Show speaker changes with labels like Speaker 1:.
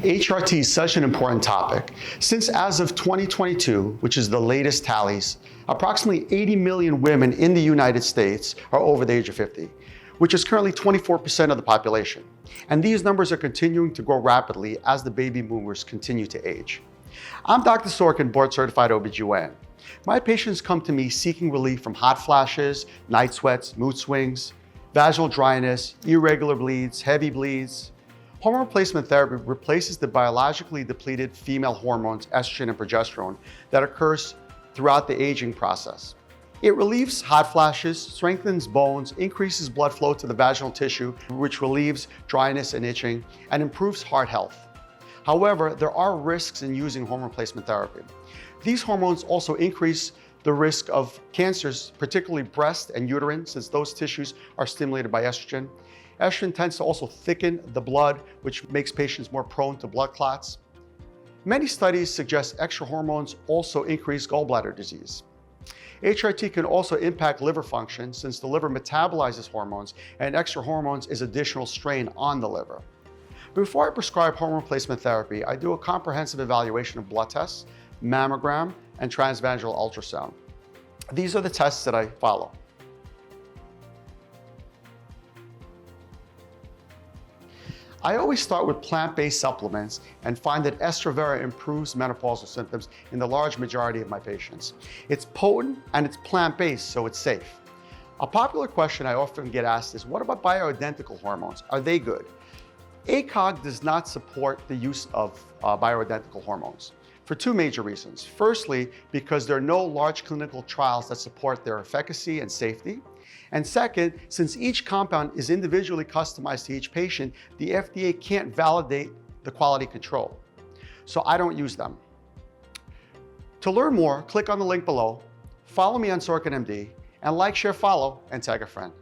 Speaker 1: HRT is such an important topic, since as of 2022, which is the latest tallies, approximately 80 million women in the United States are over the age of 50, which is currently 24% of the population. And these numbers are continuing to grow rapidly as the baby boomers continue to age. I'm Dr. Sorkin, board-certified OBGYN. My patients come to me seeking relief from hot flashes, night sweats, mood swings, vaginal dryness, irregular bleeds, heavy bleeds. Hormone replacement therapy replaces the biologically depleted female hormones, estrogen and progesterone, that occurs throughout the aging process. It relieves hot flashes, strengthens bones, increases blood flow to the vaginal tissue, which relieves dryness and itching, and improves heart health. However, there are risks in using hormone replacement therapy. These hormones also increase the risk of cancers, particularly breast and uterine, since those tissues are stimulated by estrogen. Estrogen tends to also thicken the blood, which makes patients more prone to blood clots. Many studies suggest extra hormones also increase gallbladder disease. HRT can also impact liver function, since the liver metabolizes hormones, and extra hormones is additional strain on the liver. Before I prescribe hormone replacement therapy, I do a comprehensive evaluation of blood tests, mammogram, and transvaginal ultrasound. These are the tests that I follow. I always start with plant-based supplements and find that Estrovera improves menopausal symptoms in the large majority of my patients. It's potent and it's plant-based, so it's safe. A popular question I often get asked is, what about bioidentical hormones? Are they good? ACOG does not support the use of bioidentical hormones for two major reasons. Firstly, because there are no large clinical trials that support their efficacy and safety. And second, since each compound is individually customized to each patient, the FDA can't validate the quality control. So I don't use them. To learn more, click on the link below, follow me on SorkinMD, and like, share, follow, and tag a friend.